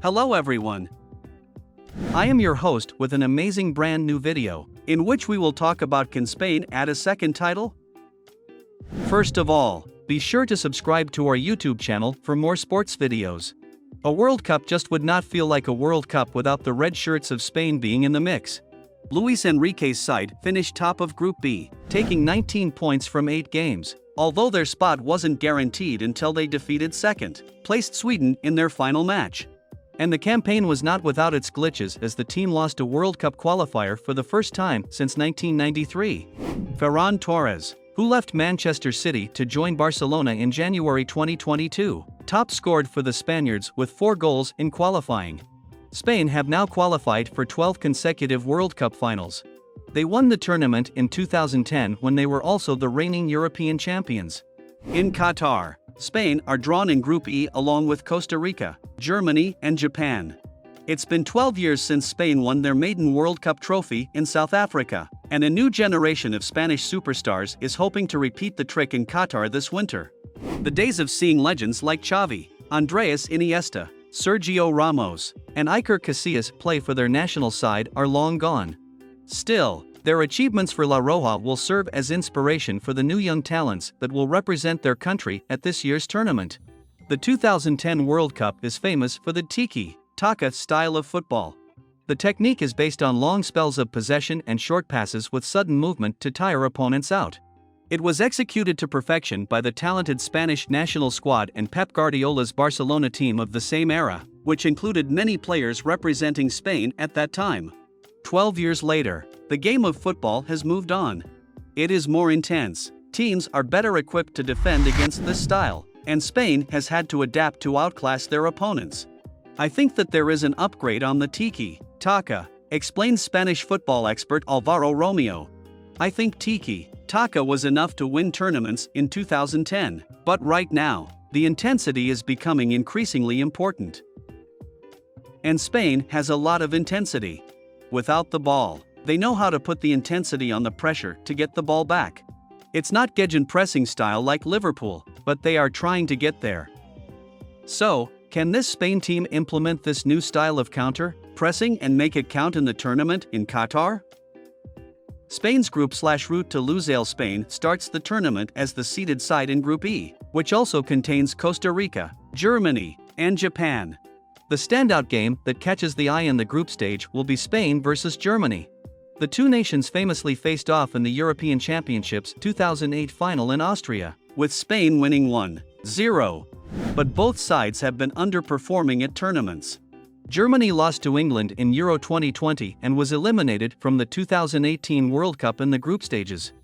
Hello everyone. I am your host with an amazing brand new video, in which we will talk about can Spain add a second title? First of all, be sure to subscribe to our YouTube channel for more sports videos. A World Cup just would not feel like a World Cup without the red shirts of Spain being in the mix. Luis Enrique's side finished top of Group B, taking 19 points from 8 games, although their spot wasn't guaranteed until they defeated second-placed Sweden in their final match. And the campaign was not without its glitches as the team lost a World Cup qualifier for the first time since 1993. Ferran Torres, who left Manchester City to join Barcelona in January 2022, top scored for the Spaniards with 4 goals in qualifying. Spain have now qualified for 12 consecutive World Cup finals. They won the tournament in 2010 when they were also the reigning European champions. In Qatar, Spain are drawn in Group E along with Costa Rica, Germany, and Japan. It's been 12 years since Spain won their maiden World Cup trophy in South Africa, and a new generation of Spanish superstars is hoping to repeat the trick in Qatar this winter. The days of seeing legends like Xavi, Andres Iniesta, Sergio Ramos, and Iker Casillas play for their national side are long gone. Still, their achievements for La Roja will serve as inspiration for the new young talents that will represent their country at this year's tournament. The 2010 World Cup is famous for the tiki-taka style of football. The technique is based on long spells of possession and short passes with sudden movement to tire opponents out. It was executed to perfection by the talented Spanish national squad and Pep Guardiola's Barcelona team of the same era, which included many players representing Spain at that time. 12 years later, the game of football has moved on. It is more intense, teams are better equipped to defend against this style, and Spain has had to adapt to outclass their opponents. I think that there is an upgrade on the tiki-taka, explains Spanish football expert Alvaro Romeo. I think tiki-taka was enough to win tournaments in 2010, but right now, the intensity is becoming increasingly important. And Spain has a lot of intensity. Without the ball, they know how to put the intensity on the pressure to get the ball back. It's not gegenpressing style like Liverpool, but they are trying to get there. So, can this Spain team implement this new style of counter-pressing and make it count in the tournament in Qatar? Spain's group/route to Lusail Spain starts the tournament as the seeded side in Group E, which also contains Costa Rica, Germany, and Japan. The standout game that catches the eye in the group stage will be Spain versus Germany. The two nations famously faced off in the European Championships 2008 final in Austria, with Spain winning 1-0. But both sides have been underperforming at tournaments. Germany lost to England in Euro 2020 and was eliminated from the 2018 World Cup in the group stages.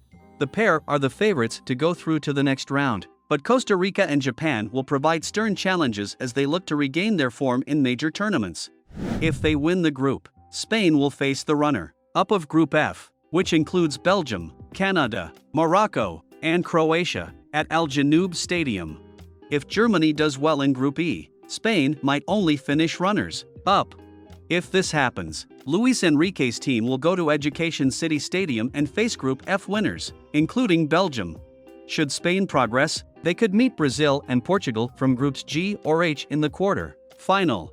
The pair are the favorites to go through to the next round, but Costa Rica and Japan will provide stern challenges as they look to regain their form in major tournaments. If they win the group, Spain will face the runner-up of Group F, which includes Belgium, Canada, Morocco, and Croatia, at Al Janoub Stadium. If Germany does well in Group E, Spain might only finish runners-up. If this happens, Luis Enrique's team will go to Education City Stadium and face Group F winners, including Belgium. Should Spain progress, they could meet Brazil and Portugal from Groups G or H in the quarter-final.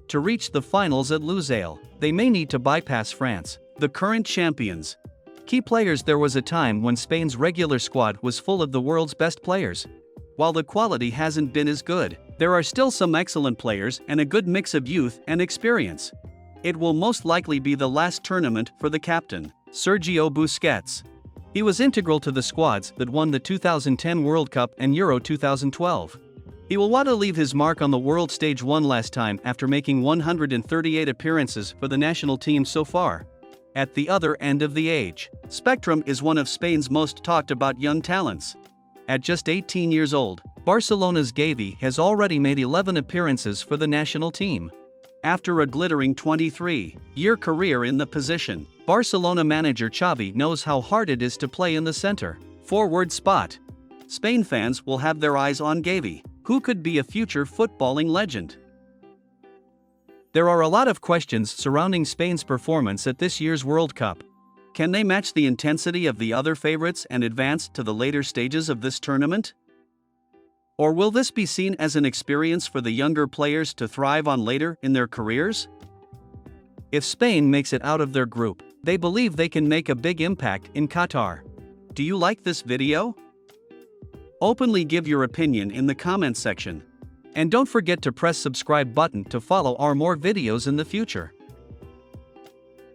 To reach the finals at Lusail, they may need to bypass France, the current champions. Key players: there was a time when Spain's regular squad was full of the world's best players. While the quality hasn't been as good, there are still some excellent players and a good mix of youth and experience. It will most likely be the last tournament for the captain, Sergio Busquets. He was integral to the squads that won the 2010 World Cup and Euro 2012. He will want to leave his mark on the world stage one last time after making 138 appearances for the national team so far. At the other end of the age spectrum is one of Spain's most talked about young talents. At just 18 years old, Barcelona's Gavi has already made 11 appearances for the national team. After a glittering 23-year career in the position, Barcelona manager Xavi knows how hard it is to play in the center-forward spot. Spain fans will have their eyes on Gavi, who could be a future footballing legend. There are a lot of questions surrounding Spain's performance at this year's World Cup. Can they match the intensity of the other favorites and advance to the later stages of this tournament? Or will this be seen as an experience for the younger players to thrive on later in their careers? If Spain makes it out of their group, they believe they can make a big impact in Qatar. Do you like this video? Openly give your opinion in the comments section. And don't forget to press subscribe button to follow our more videos in the future.